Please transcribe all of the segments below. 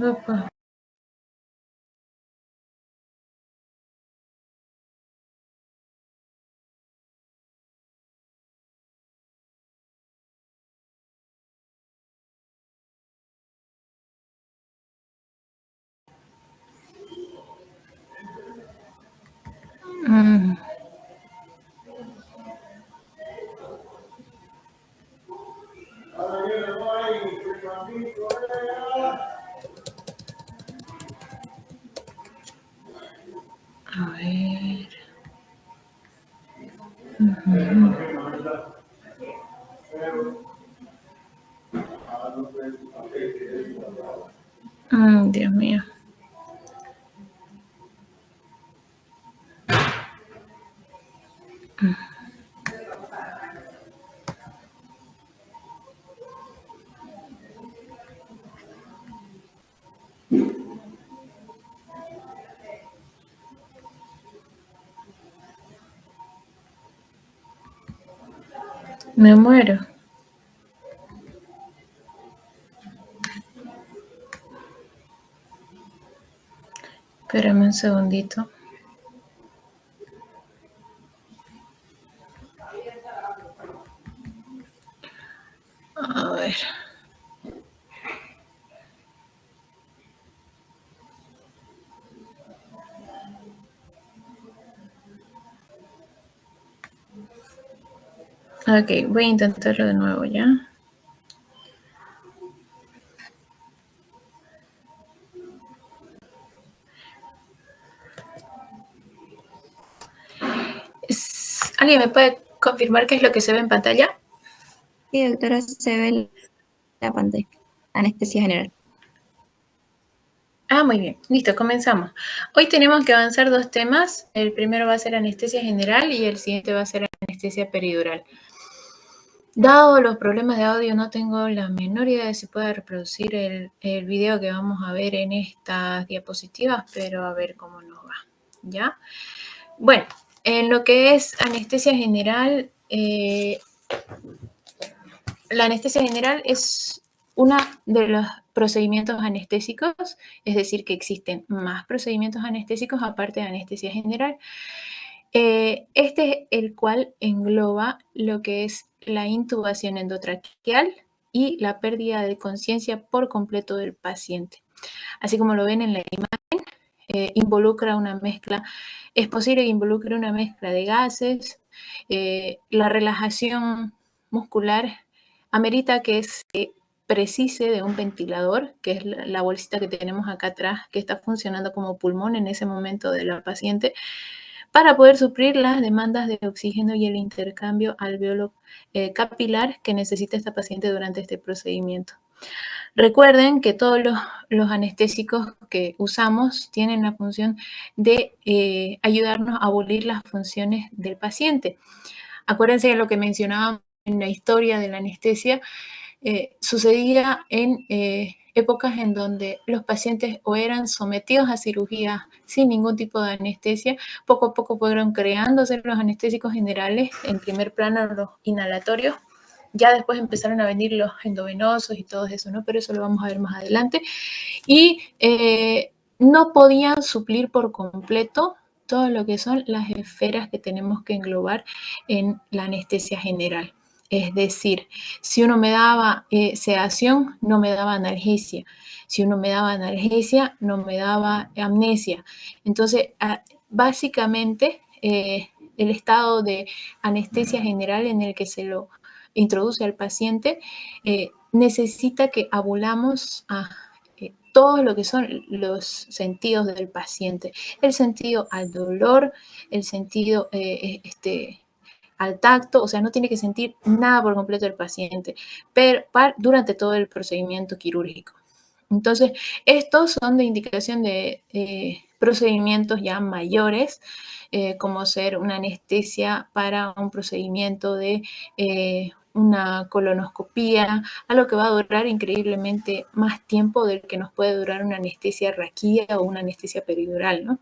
Opa. Mm. A ver. Dios mío. Me muero. Espérame un segundito. A ver. Ok, voy a intentarlo de nuevo ya. ¿Alguien me puede confirmar qué es lo que se ve en pantalla? Sí, doctora, se ve la pantalla. Anestesia general. Ah, muy bien. Listo, comenzamos. Hoy tenemos que avanzar 2 temas. El primero va a ser anestesia general y el siguiente va a ser anestesia peridural. Dado los problemas de audio, no tengo la menor idea de si pueda reproducir el video que vamos a ver en estas diapositivas, pero a ver cómo nos va, ¿ya? Bueno, en lo que es anestesia general, la anestesia general es uno de los procedimientos anestésicos, es decir, que existen más procedimientos anestésicos aparte de anestesia general. Este es el cual engloba lo que es la intubación endotraqueal y la pérdida de conciencia por completo del paciente. Así como lo ven en la imagen, involucra una mezcla, es posible que involucre una mezcla de gases, la relajación muscular amerita que se precise de un ventilador, que es la bolsita que tenemos acá atrás, que está funcionando como pulmón en ese momento de la paciente, para poder suplir las demandas de oxígeno y el intercambio alveolo capilar que necesita esta paciente durante este procedimiento. Recuerden que todos los anestésicos que usamos tienen la función de ayudarnos a abolir las funciones del paciente. Acuérdense de lo que mencionábamos en la historia de la anestesia, sucedía en épocas en donde los pacientes o eran sometidos a cirugía sin ningún tipo de anestesia, poco a poco fueron creándose los anestésicos generales, en primer plano los inhalatorios, ya después empezaron a venir los endovenosos y todo eso, ¿no? Pero eso lo vamos a ver más adelante. Y no podían suplir por completo todo lo que son las esferas que tenemos que englobar en la anestesia general. Es decir, si uno me daba sedación, no me daba analgesia. Si uno me daba analgesia, no me daba amnesia. Entonces, básicamente, el estado de anestesia general en el que se lo introduce al paciente necesita que abolamos a todo lo que son los sentidos del paciente. El sentido al dolor, el sentido al tacto, o sea, no tiene que sentir nada por completo el paciente, pero durante todo el procedimiento quirúrgico. Entonces, estos son de indicación de procedimientos ya mayores, como ser una anestesia para un procedimiento de una colonoscopía, algo que va a durar increíblemente más tiempo del que nos puede durar una anestesia raquídea o una anestesia peridural, ¿no?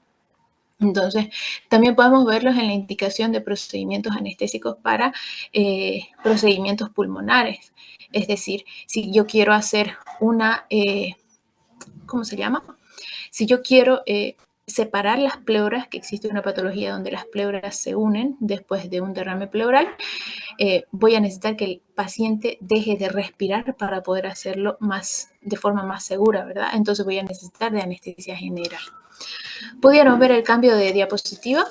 Entonces, también podemos verlos en la indicación de procedimientos anestésicos para procedimientos pulmonares. Es decir, si yo quiero hacer una, ¿cómo se llama? Si yo quiero separar las pleuras, que existe una patología donde las pleuras se unen después de un derrame pleural, voy a necesitar que el paciente deje de respirar para poder hacerlo de forma más segura, ¿verdad? Entonces voy a necesitar de anestesia general. ¿Pudieron ver el cambio de diapositiva?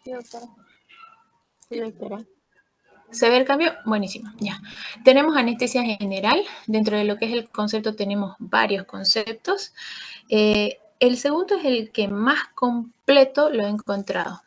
Sí, doctora. Sí, doctora. ¿Se ve el cambio? Buenísimo, ya. Tenemos anestesia general. Dentro de lo que es el concepto tenemos varios conceptos. El segundo es el que más completo lo he encontrado.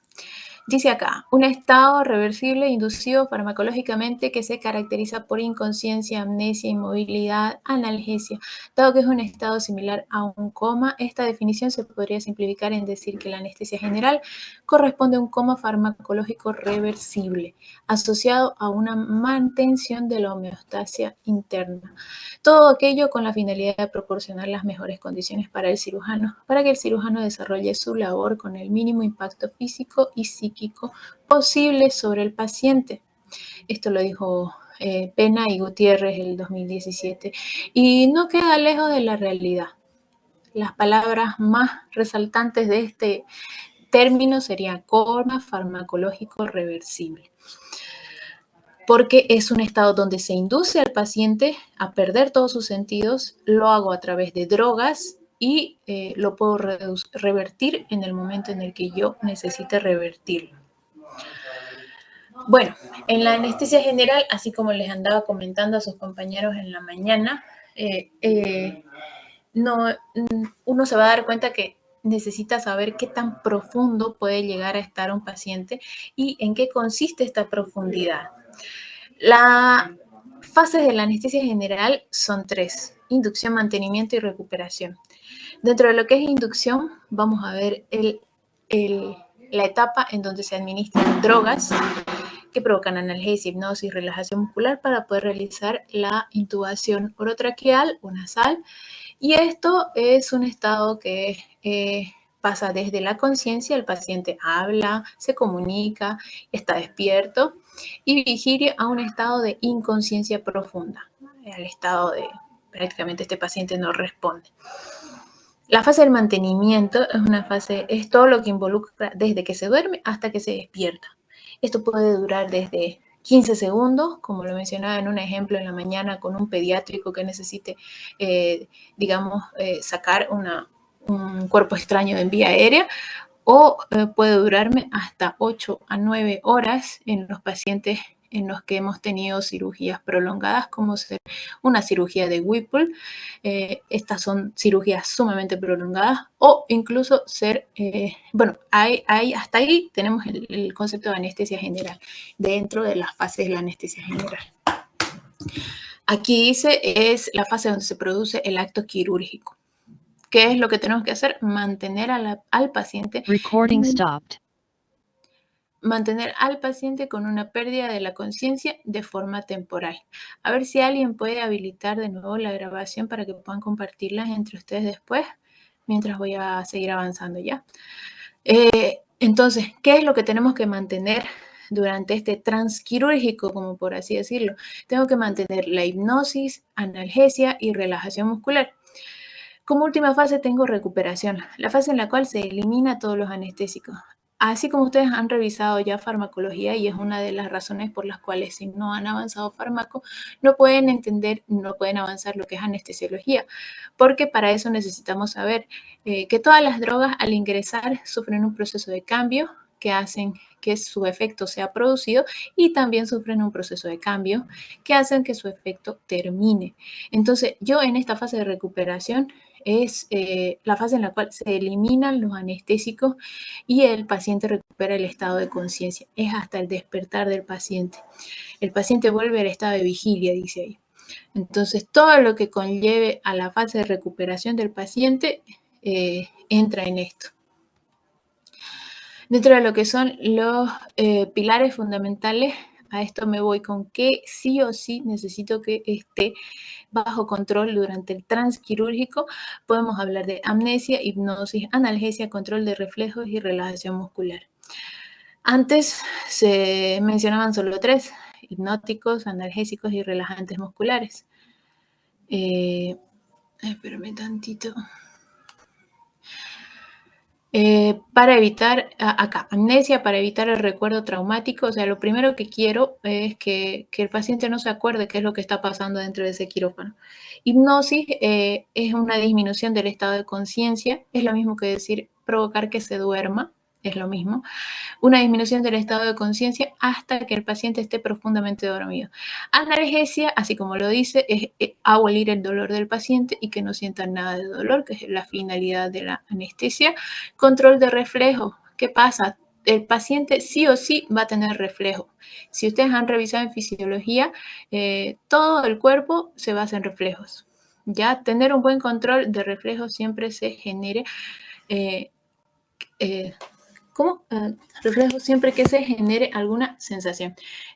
Dice acá, un estado reversible inducido farmacológicamente que se caracteriza por inconsciencia, amnesia, inmovilidad, analgesia. Dado que es un estado similar a un coma, esta definición se podría simplificar en decir que la anestesia general corresponde a un coma farmacológico reversible, asociado a una mantención de la homeostasia interna. Todo aquello con la finalidad de proporcionar las mejores condiciones para el cirujano, para que el cirujano desarrolle su labor con el mínimo impacto físico y psíquico posible sobre el paciente. Esto lo dijo Pena y Gutiérrez el 2017 y no queda lejos de la realidad. Las palabras más resaltantes de este término serían coma farmacológico reversible, porque es un estado donde se induce al paciente a perder todos sus sentidos, lo hago a través de drogas y lo puedo revertir en el momento en el que yo necesite revertirlo. Bueno, en la anestesia general, así como les andaba comentando a sus compañeros en la mañana, uno se va a dar cuenta que necesita saber qué tan profundo puede llegar a estar un paciente y en qué consiste esta profundidad. Las fases de la anestesia general son 3, inducción, mantenimiento y recuperación. Dentro de lo que es inducción, vamos a ver la etapa en donde se administran drogas que provocan analgesia, hipnosis, relajación muscular para poder realizar la intubación orotraqueal o nasal. Y esto es un estado que pasa desde la conciencia, el paciente habla, se comunica, está despierto, y vigilia a un estado de inconsciencia profunda, al estado de prácticamente este paciente no responde. La fase del mantenimiento es todo lo que involucra desde que se duerme hasta que se despierta. Esto puede durar desde 15 segundos, como lo mencionaba en un ejemplo en la mañana con un pediátrico que necesite, sacar un cuerpo extraño en vía aérea, o puede durarme hasta 8 a 9 horas en los pacientes en los que hemos tenido cirugías prolongadas, como ser una cirugía de Whipple. Estas son cirugías sumamente prolongadas, o incluso hasta ahí tenemos el concepto de anestesia general, dentro de las fases de la anestesia general. Aquí dice, es la fase donde se produce el acto quirúrgico. ¿Qué es lo que tenemos que hacer? Mantener al paciente. Recording stopped. Mantener al paciente con una pérdida de la conciencia de forma temporal. A ver si alguien puede habilitar de nuevo la grabación para que puedan compartirla entre ustedes después, mientras voy a seguir avanzando ya. Entonces, ¿qué es lo que tenemos que mantener durante este transquirúrgico, como por así decirlo? Tengo que mantener la hipnosis, analgesia y relajación muscular. Como última fase tengo recuperación, la fase en la cual se elimina todos los anestésicos. Así como ustedes han revisado ya farmacología, y es una de las razones por las cuales si no han avanzado fármaco, no pueden entender, no pueden avanzar lo que es anestesiología, porque para eso necesitamos saber que todas las drogas al ingresar sufren un proceso de cambio que hacen que su efecto sea producido, y también sufren un proceso de cambio que hacen que su efecto termine. Entonces, yo en esta fase de recuperación es la fase en la cual se eliminan los anestésicos y el paciente recupera el estado de conciencia. Es hasta el despertar del paciente. El paciente vuelve al estado de vigilia, dice ahí. Entonces, todo lo que conlleve a la fase de recuperación del paciente entra en esto. Dentro de lo que son los pilares fundamentales, a esto me voy con que sí o sí necesito que esté bajo control durante el transquirúrgico. Podemos hablar de amnesia, hipnosis, analgesia, control de reflejos y relajación muscular. Antes se mencionaban solo 3, hipnóticos, analgésicos y relajantes musculares. Espérame tantito. Para evitar, acá, amnesia, para evitar el recuerdo traumático, o sea, lo primero que quiero es que el paciente no se acuerde qué es lo que está pasando dentro de ese quirófano. Hipnosis es una disminución del estado de conciencia, es lo mismo que decir provocar que se duerma, es lo mismo. Una disminución del estado de conciencia hasta que el paciente esté profundamente dormido. Analgesia, así como lo dice, es abolir el dolor del paciente y que no sienta nada de dolor, que es la finalidad de la anestesia. Control de reflejo. ¿Qué pasa? El paciente sí o sí va a tener reflejo. Si ustedes han revisado en fisiología, todo el cuerpo se basa en reflejos. Ya tener un buen control de reflejos siempre se genere reflejo siempre que se genere alguna sensación.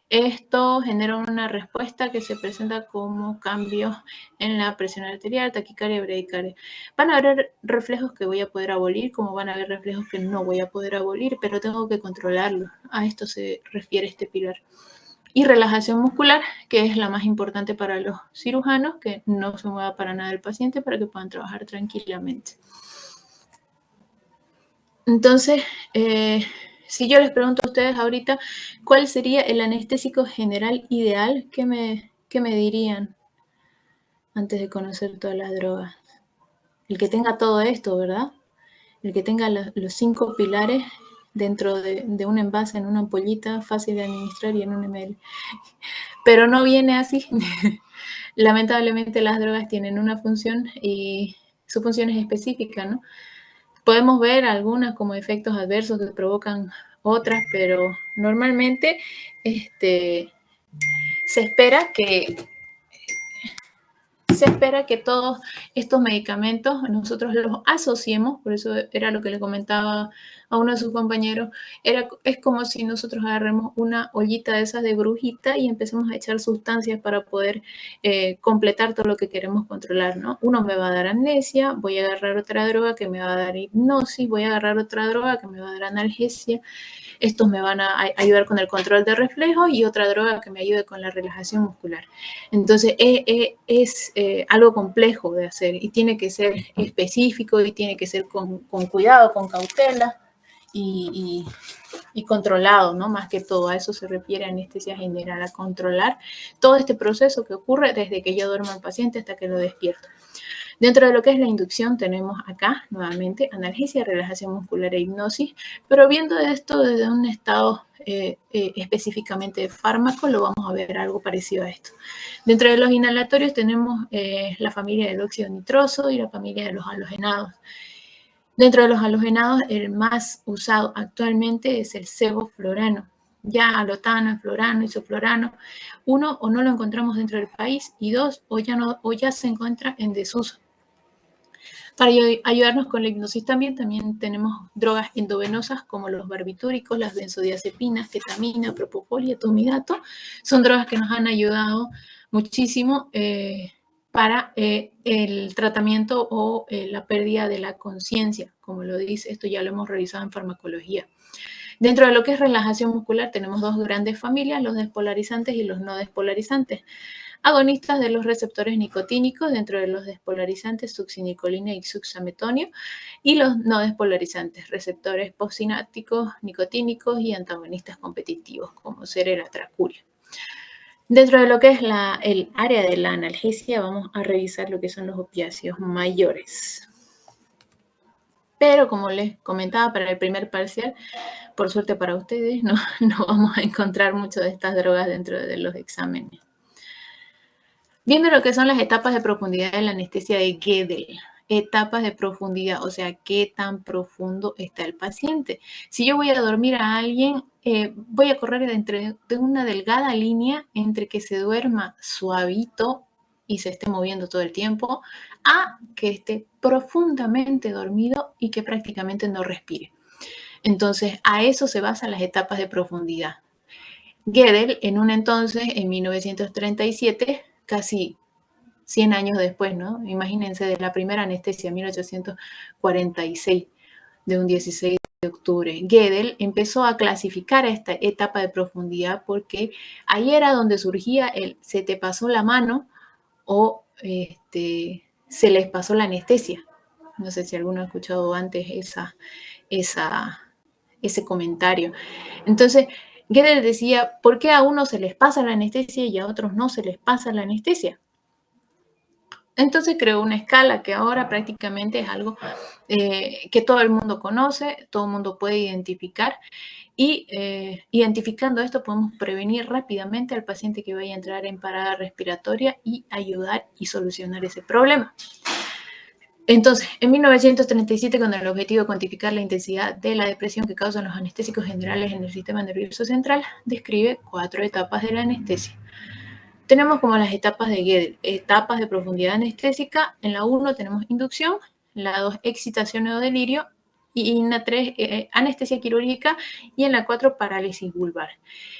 Esto genera una respuesta que se presenta como cambios en la presión arterial, taquicardia y bradicardia. Van a haber reflejos que voy a poder abolir, como van a haber reflejos que no voy a poder abolir, pero tengo que controlarlos. A esto se refiere este pilar. Y relajación muscular, que es la más importante para los cirujanos, que no se mueva para nada el paciente para que puedan trabajar tranquilamente. Entonces, si yo les pregunto a ustedes ahorita, ¿cuál sería el anestésico general ideal? ¿Qué me dirían antes de conocer todas las drogas? El que tenga todo esto, ¿verdad? El que tenga los 5 pilares dentro de un envase, en una ampollita, fácil de administrar y en un ml. Pero no viene así. Lamentablemente las drogas tienen una función y su función es específica, ¿no? Podemos ver algunas como efectos adversos que provocan otras, pero normalmente se espera que todos estos medicamentos nosotros los asociemos, por eso era lo que le comentaba a uno de sus compañeros, es como si nosotros agarremos una ollita de esas de brujita y empecemos a echar sustancias para poder completar todo lo que queremos controlar, ¿no? Uno me va a dar amnesia, voy a agarrar otra droga que me va a dar hipnosis, voy a agarrar otra droga que me va a dar analgesia. Estos me van a ayudar con el control de reflejo y otra droga que me ayude con la relajación muscular. Entonces, es algo complejo de hacer y tiene que ser específico y tiene que ser con cuidado, con cautela y controlado, ¿no? Más que todo, a eso se refiere anestesia general, a controlar todo este proceso que ocurre desde que yo duermo al paciente hasta que lo despierto. Dentro de lo que es la inducción tenemos acá nuevamente analgesia, relajación muscular e hipnosis, pero viendo esto desde un estado específicamente de fármaco, lo vamos a ver algo parecido a esto. Dentro de los inhalatorios tenemos la familia del óxido nitroso y la familia de los halogenados. Dentro de los halogenados, el más usado actualmente es el sevoflurano. Ya alotano, eflorano, isoflurano, uno, o no lo encontramos dentro del país, y dos, o ya se encuentra en desuso. Para ayudarnos con la hipnosis también tenemos drogas endovenosas como los barbitúricos, las benzodiazepinas, ketamina, propofol y atomidato. Son drogas que nos han ayudado muchísimo para el tratamiento o la pérdida de la conciencia, como lo dice, esto ya lo hemos revisado en farmacología. Dentro de lo que es relajación muscular tenemos 2 grandes familias, los despolarizantes y los no despolarizantes. Agonistas de los receptores nicotínicos, dentro de los despolarizantes succinicolina y succemetonio, y los no despolarizantes, receptores postsinápticos, nicotínicos y antagonistas competitivos, como ser el atracurio. Dentro de lo que es el área de la analgesia, vamos a revisar lo que son los opiáceos mayores. Pero como les comentaba para el primer parcial, por suerte para ustedes, no vamos a encontrar mucho de estas drogas dentro de los exámenes. Viendo lo que son las etapas de profundidad de la anestesia de Gödel, etapas de profundidad, o sea, qué tan profundo está el paciente. Si yo voy a dormir a alguien, voy a correr de una delgada línea entre que se duerma suavito y se esté moviendo todo el tiempo, a que esté profundamente dormido y que prácticamente no respire. Entonces, a eso se basan las etapas de profundidad. Gödel, en un entonces, en 1937, casi 100 años después, ¿no? Imagínense, de la primera anestesia, 1846, de un 16 de octubre. Gödel empezó a clasificar esta etapa de profundidad porque ahí era donde surgía el se te pasó la mano o se les pasó la anestesia. No sé si alguno ha escuchado antes ese comentario. Entonces, Gödel decía, ¿por qué a unos se les pasa la anestesia y a otros no se les pasa la anestesia? Entonces creó una escala que ahora prácticamente es algo que todo el mundo conoce, todo el mundo puede identificar y identificando esto podemos prevenir rápidamente al paciente que vaya a entrar en parada respiratoria y ayudar y solucionar ese problema. Entonces, en 1937, con el objetivo de cuantificar la intensidad de la depresión que causan los anestésicos generales en el sistema nervioso central, describe 4 etapas de la anestesia. Tenemos como las etapas de Gödel, etapas de profundidad anestésica. En la 1 tenemos inducción, en la 2 excitación o delirio, y en la 3 anestesia quirúrgica, y en la 4 parálisis vulvar.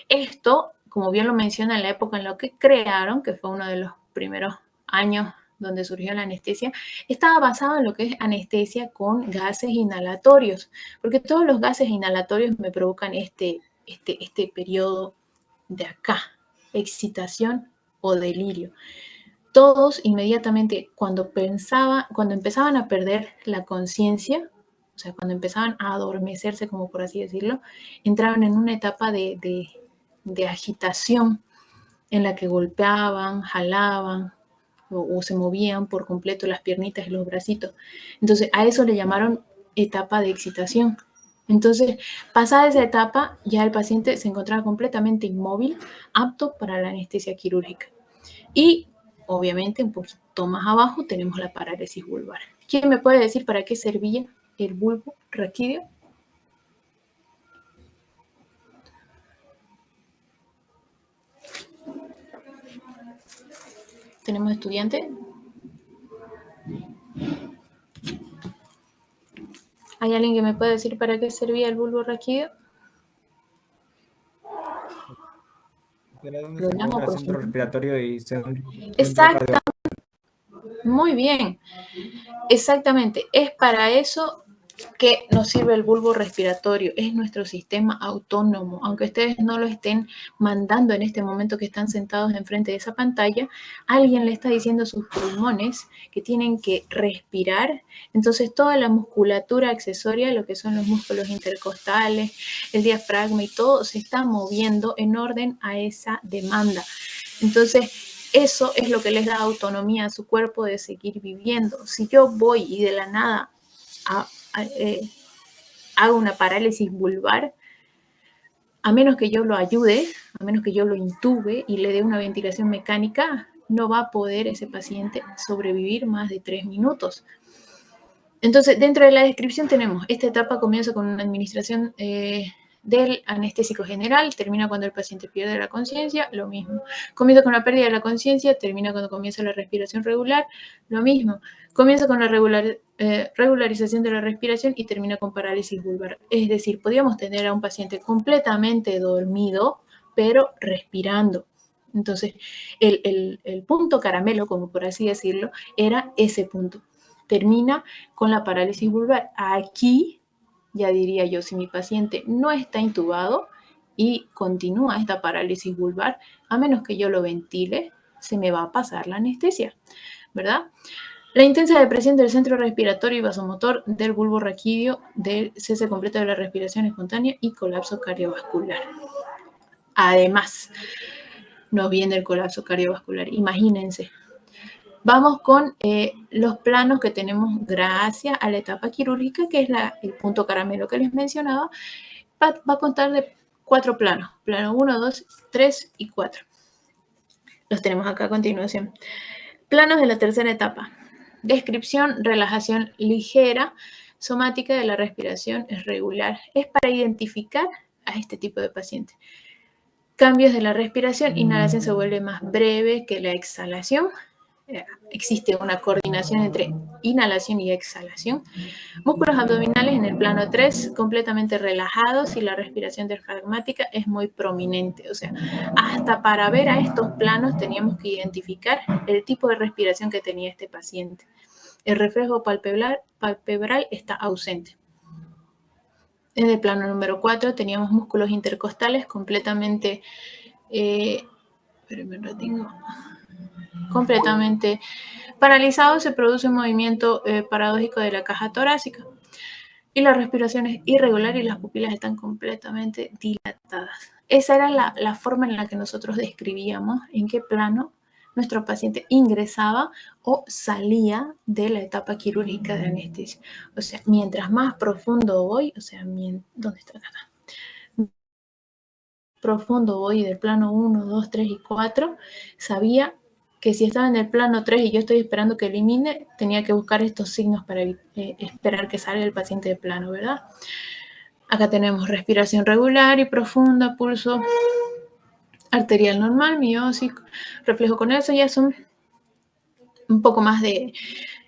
Esto, como bien lo menciona, en la época en la que crearon, que fue uno de los primeros años donde surgió la anestesia, estaba basado en lo que es anestesia con gases inhalatorios, porque todos los gases inhalatorios me provocan este periodo de acá, excitación o delirio. Todos inmediatamente cuando empezaban a perder la conciencia, o sea, cuando empezaban a adormecerse, como por así decirlo, entraban en una etapa de agitación en la que golpeaban, jalaban o se movían por completo las piernitas y los bracitos. Entonces, a eso le llamaron etapa de excitación. Entonces, pasada esa etapa, ya el paciente se encontraba completamente inmóvil, apto para la anestesia quirúrgica. Y, obviamente, un poquito más abajo tenemos la parálisis vulvar. ¿Quién me puede decir para qué servía el bulbo raquídeo? ¿Tenemos estudiantes? ¿Hay alguien que me pueda decir para qué servía el bulbo raquídeo? Era donde se encuentra el centro respiratorio y centro Exacto. Muy bien. Exactamente. Es para eso que nos sirve el bulbo respiratorio. Es nuestro sistema autónomo. Aunque ustedes no lo estén mandando en este momento que están sentados enfrente de esa pantalla, alguien le está diciendo a sus pulmones que tienen que respirar. Entonces toda la musculatura accesoria, lo que son los músculos intercostales, el diafragma y todo, se está moviendo en orden a esa demanda. Entonces, eso es lo que les da autonomía a su cuerpo de seguir viviendo. Si yo voy y de la nada hago una parálisis vulvar, a menos que yo lo ayude, a menos que yo lo intube y le dé una ventilación mecánica, no va a poder ese paciente sobrevivir más de 3 minutos. Entonces, dentro de la descripción tenemos, esta etapa comienza con una administración del anestésico general, termina cuando el paciente pierde la conciencia, lo mismo. Comienza con la pérdida de la conciencia, termina cuando comienza la respiración regular, lo mismo. Comienza con la regularización de la respiración y termina con parálisis vulvar. Es decir, podríamos tener a un paciente completamente dormido, pero respirando. Entonces, el punto caramelo, como por así decirlo, era ese punto. Termina con la parálisis vulvar. Aquí, ya diría yo, si mi paciente no está intubado y continúa esta parálisis vulvar, a menos que yo lo ventile, se me va a pasar la anestesia, ¿verdad? La intensa depresión del centro respiratorio y vasomotor del bulbo raquídeo, del cese completo de la respiración espontánea y colapso cardiovascular. Además, nos viene el colapso cardiovascular. Imagínense. Vamos con los planos que tenemos gracias a la etapa quirúrgica, que es el punto caramelo que les mencionaba. Va a contar de 4 planos. Plano 1, 2, 3 y 4. Los tenemos acá a continuación. Planos de la tercera etapa. Descripción, relajación ligera, somática de la respiración es regular. Es para identificar a este tipo de paciente. Cambios de la respiración. Inhalación se vuelve más breve que la exhalación. existe una coordinación entre inhalación y exhalación. Músculos abdominales en el plano 3 completamente relajados y la respiración diafragmática es muy prominente. O sea, hasta para ver a estos planos teníamos que identificar el tipo de respiración que tenía este paciente. El reflejo palpebral está ausente. En el plano número 4 teníamos músculos intercostales completamente paralizados. Se produce un movimiento paradójico de la caja torácica y la respiración es irregular y las pupilas están completamente dilatadas. Esa era la forma en la que nosotros describíamos en qué plano nuestro paciente ingresaba o salía de la etapa quirúrgica de anestesia. O sea, mientras más profundo voy, o sea, ¿dónde está acá? Profundo voy del plano 1, 2, 3 y 4, sabía que si estaba en el plano 3 y yo estoy esperando que elimine, tenía que buscar estos signos para esperar que salga el paciente de plano, ¿verdad? Acá tenemos respiración regular y profunda, pulso arterial normal, miosis, reflejo con eso, ya son un poco más de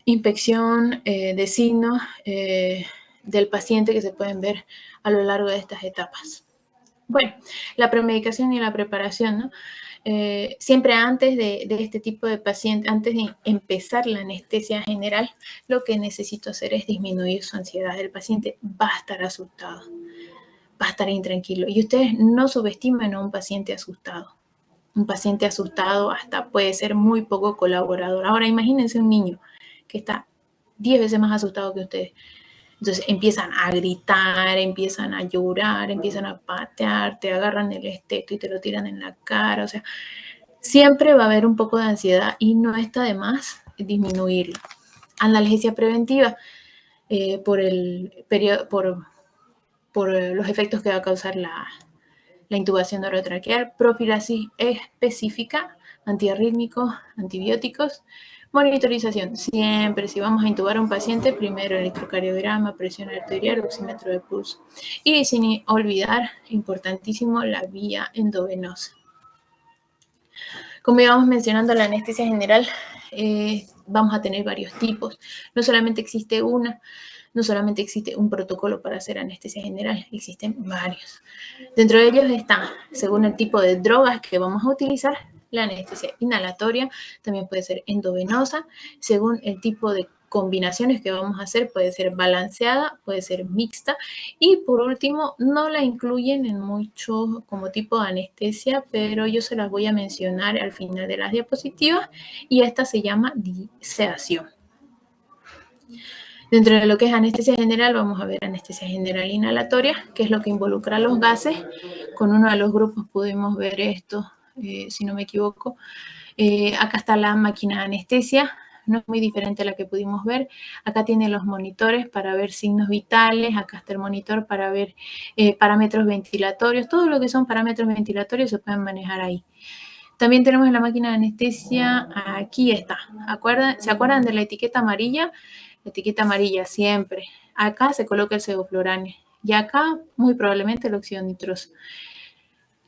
inspección de signos del paciente que se pueden ver a lo largo de estas etapas. Bueno, la premedicación y la preparación, ¿no? Siempre antes de este tipo de paciente, antes de empezar la anestesia general, lo que necesito hacer es disminuir su ansiedad. El paciente va a estar asustado, va a estar intranquilo. Y ustedes no subestimen a un paciente asustado. Un paciente asustado hasta puede ser muy poco colaborador. Ahora imagínense un niño que está 10 veces más asustado que ustedes. Entonces empiezan a gritar, empiezan a llorar, empiezan a patear, te agarran el esteto y te lo tiran en la cara. O sea, siempre va a haber un poco de ansiedad y no está de más disminuirlo. Analgesia preventiva por los efectos que va a causar la intubación orotraqueal, profilaxis específica, antiarrítmicos, antibióticos, monitorización. Siempre, si vamos a intubar a un paciente, primero electrocardiograma, presión arterial, oxímetro de pulso. Y sin olvidar, importantísimo, la vía endovenosa. Como íbamos mencionando, la anestesia general, vamos a tener varios tipos. No solamente existe una, no solamente existe un protocolo para hacer anestesia general, existen varios. Dentro de ellos está, según el tipo de drogas que vamos a utilizar, la anestesia inhalatoria, también puede ser endovenosa, según el tipo de combinaciones que vamos a hacer, puede ser balanceada, puede ser mixta, y por último, no la incluyen en mucho como tipo de anestesia, pero yo se las voy a mencionar al final de las diapositivas, y esta se llama sedación. Dentro de lo que es anestesia general, vamos a ver anestesia general inhalatoria, que es lo que involucra los gases. Con uno de los grupos pudimos ver esto, si no me equivoco. Acá está la máquina de anestesia, no es muy diferente a la que pudimos ver. Acá tiene los monitores para ver signos vitales, acá está el monitor para ver parámetros ventilatorios. Todo lo que son parámetros ventilatorios se pueden manejar ahí. También tenemos la máquina de anestesia, aquí está. ¿Se acuerdan de la etiqueta amarilla? La etiqueta amarilla siempre. Acá se coloca el sevoflurane y acá muy probablemente el óxido nitroso.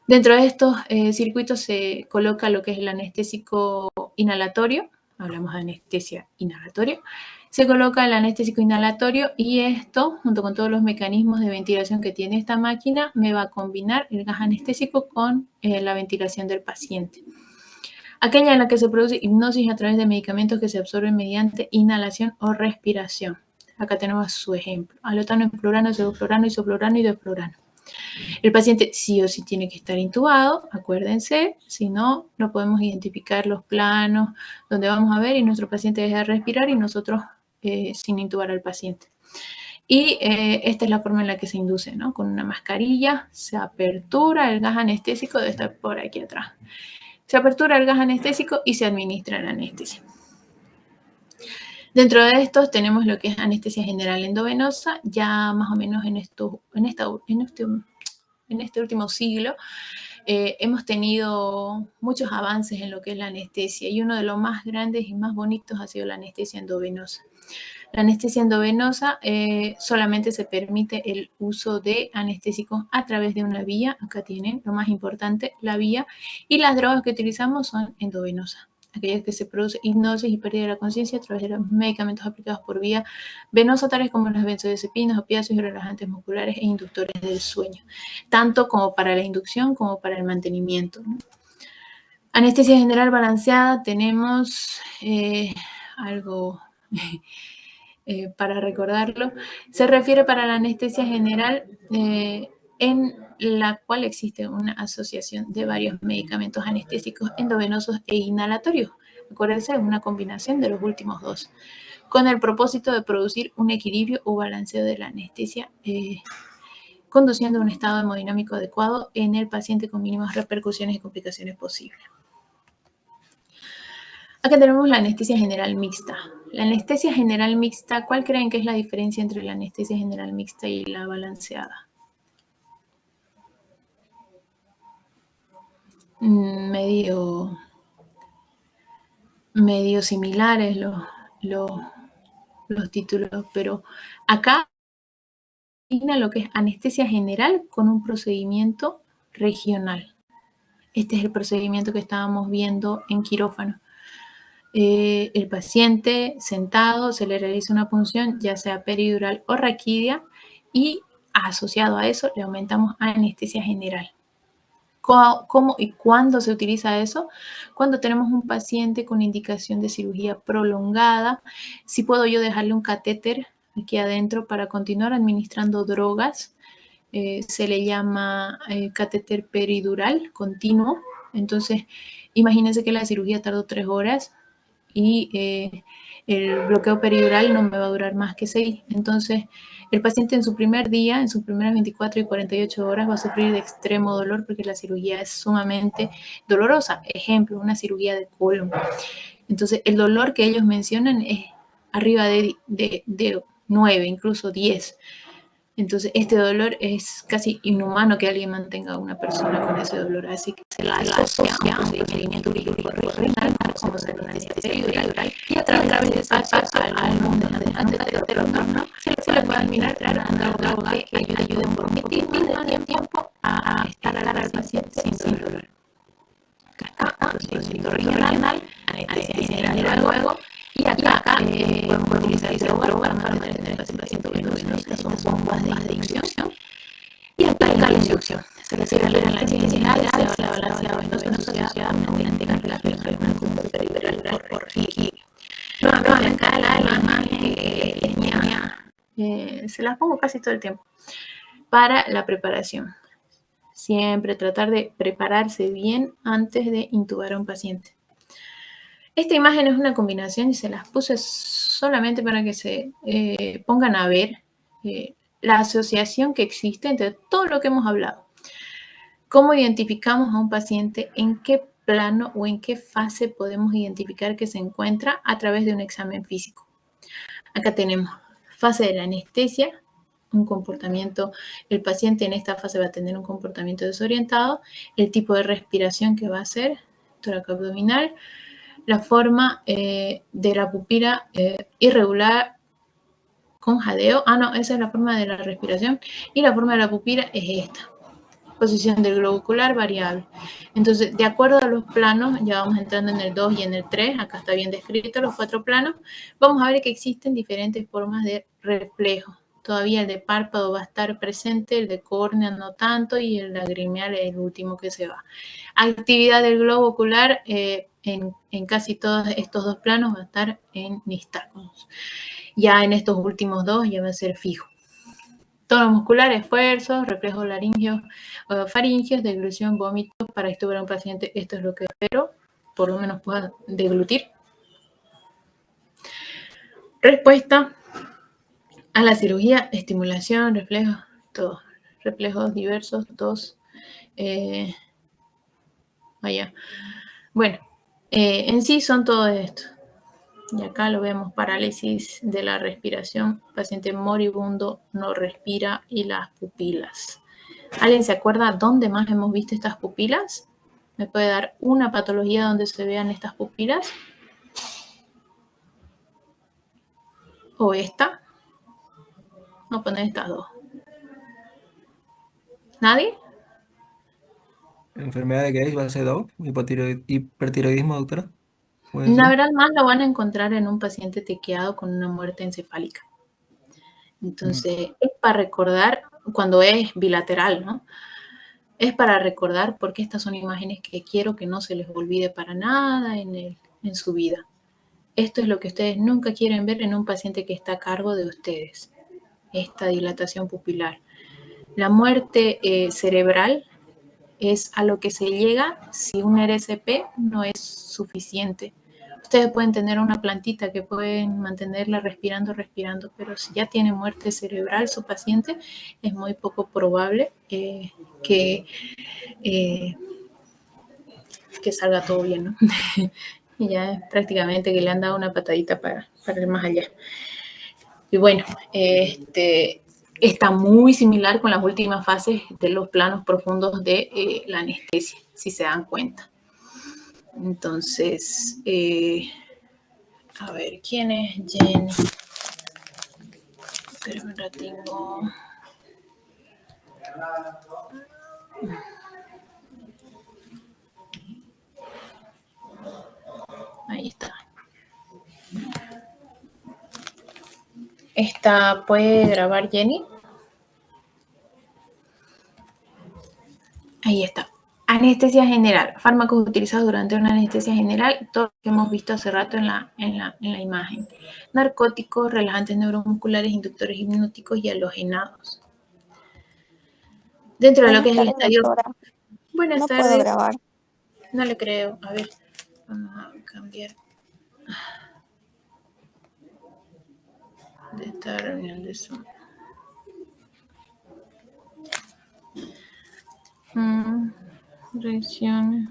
Dentro de estos circuitos se coloca lo que es el anestésico inhalatorio, hablamos de anestesia inhalatoria, se coloca el anestésico inhalatorio y esto, junto con todos los mecanismos de ventilación que tiene esta máquina, me va a combinar el gas anestésico con la ventilación del paciente. Aquella en la que se produce hipnosis a través de medicamentos que se absorben mediante inhalación o respiración. Acá tenemos su ejemplo: alotano, enflurano, sevoflurano, isoflurano y deflurano. El paciente sí o sí tiene que estar intubado, acuérdense, si no, no podemos identificar los planos donde vamos a ver y nuestro paciente deja de respirar y nosotros sin intubar al paciente. Y esta es la forma en la que se induce, ¿no? Con una mascarilla, se apertura el gas anestésico, debe estar por aquí atrás. Se apertura el gas anestésico y se administra la anestesia. Dentro de estos tenemos lo que es anestesia general endovenosa, ya más o menos en este último siglo hemos tenido muchos avances en lo que es la anestesia y uno de los más grandes y más bonitos ha sido la anestesia endovenosa. La anestesia endovenosa solamente se permite el uso de anestésicos a través de una vía. Acá tienen lo más importante, la vía, y las drogas que utilizamos son endovenosas. aquellas que se produce hipnosis y pérdida de la conciencia a través de los medicamentos aplicados por vía venosa, tales como las benzodiazepinas, opiáceos y relajantes musculares e inductores del sueño, tanto como para la inducción como para el mantenimiento, ¿no? Anestesia general balanceada, tenemos algo para recordarlo. Se refiere para la anestesia general en la cual existe una asociación de varios medicamentos anestésicos endovenosos e inhalatorios. Acuérdense, es una combinación de los últimos dos, con el propósito de producir un equilibrio o balanceo de la anestesia, conduciendo a un estado hemodinámico adecuado en el paciente con mínimas repercusiones y complicaciones posibles. Acá tenemos la anestesia general mixta. La anestesia general mixta, ¿cuál creen que es la diferencia entre la anestesia general mixta y la balanceada? Medio similares los títulos, pero acá designa lo que es anestesia general con un procedimiento regional. Este es el procedimiento que estábamos viendo en quirófano. El paciente sentado se le realiza una punción, ya sea peridural o raquídea, y asociado a eso le aumentamos anestesia general. ¿Cómo y cuándo se utiliza eso? Cuando tenemos un paciente con indicación de cirugía prolongada, si puedo yo dejarle un catéter aquí adentro para continuar administrando drogas, se le llama catéter peridural continuo. Entonces, imagínense que la cirugía tardó 3 horas y el bloqueo peridural no me va a durar más que 6. Entonces, el paciente en su primer día, en sus primeras 24 y 48 horas, va a sufrir de extremo dolor porque la cirugía es sumamente dolorosa. Ejemplo, una cirugía de colon. Entonces, el dolor que ellos mencionan es arriba de 9, incluso 10. Entonces, este dolor es casi inhumano que alguien mantenga a una persona con ese dolor. Así que se la asocia a un procedimiento quirúrgico regional, como ser una anestesia peridural, y a través de ese paso al mundo de los normas, se le puede administrar una droga que ayude un poquitín de tiempo a estar al paciente sin dolor. Acá, procedimiento regional, anestesia general luego. Y acá podemos utilizar ese lugar para mantener el paciente endovenoso, son bombas de inyección. Y acá la inyección. Se refiere a la anestesia general, se habla de la venosa asociada a una durante la relación con peridural por requídeo. Nuevamente acá la imagen se las pongo casi todo el tiempo. Para la preparación. Siempre tratar de prepararse bien antes de intubar a un paciente. Esta imagen es una combinación y se las puse solamente para que se pongan a ver la asociación que existe entre todo lo que hemos hablado. ¿Cómo identificamos a un paciente? ¿En qué plano o en qué fase podemos identificar que se encuentra a través de un examen físico? Acá tenemos fase de la anestesia, un comportamiento, el paciente en esta fase va a tener un comportamiento desorientado, el tipo de respiración que va a hacer, tórax abdominal, la forma de la pupila irregular con jadeo. No, esa es la forma de la respiración. Y la forma de la pupila es esta. Posición del globo ocular variable. Entonces, de acuerdo a los planos, ya vamos entrando en el 2 y en el 3, acá está bien descrito los 4 planos, vamos a ver que existen diferentes formas de reflejo. Todavía el de párpado va a estar presente, el de córnea no tanto y el lagrimeal es el último que se va. Actividad del globo ocular en casi todos estos 2 planos va a estar en nistagmus. Ya en estos últimos 2 ya va a ser fijo. Tono muscular, esfuerzos, reflejos laringeos, faringeos, deglución, vómitos. Para estudiar a un paciente, esto es lo que espero, por lo menos pueda deglutir. Respuesta a la cirugía, estimulación, reflejos, todos. Reflejos diversos, tos. Bueno, en sí son todo esto. Y acá lo vemos, parálisis de la respiración, paciente moribundo, no respira y las pupilas. ¿Alguien se acuerda dónde más hemos visto estas pupilas? ¿Me puede dar una patología donde se vean estas pupilas? ¿O esta? Vamos a poner estas dos. ¿Nadie? ¿Enfermedad de Graves, base 2? ¿Hipertiroidismo, doctora? Naveral más lo van a encontrar en un paciente tequeado con una muerte encefálica. Entonces, es para recordar, cuando es bilateral, ¿no? Es para recordar porque estas son imágenes que quiero que no se les olvide para nada en su vida. Esto es lo que ustedes nunca quieren ver en un paciente que está a cargo de ustedes. Esta dilatación pupilar. La muerte cerebral es a lo que se llega si un RCP no es suficiente. Ustedes pueden tener una plantita que pueden mantenerla respirando, pero si ya tiene muerte cerebral su paciente, es muy poco probable que salga todo bien, ¿no? Y ya es prácticamente que le han dado una patadita para ir más allá. Y bueno, está muy similar con las últimas fases de los planos profundos de la anestesia, si se dan cuenta. Entonces, a ver, ¿quién es Jenny? Pero me la tengo. Ahí está. ¿Puede grabar Jenny? Ahí está. Anestesia general. Fármacos utilizados durante una anestesia general. Todo lo que hemos visto hace rato en la imagen. Narcóticos, relajantes neuromusculares, inductores hipnóticos y halogenados. Dentro de lo que es el estadio. Buenas tardes. No puedo grabar. No le creo. A ver, vamos a cambiar. De esta reunión de Zoom. Reacciones.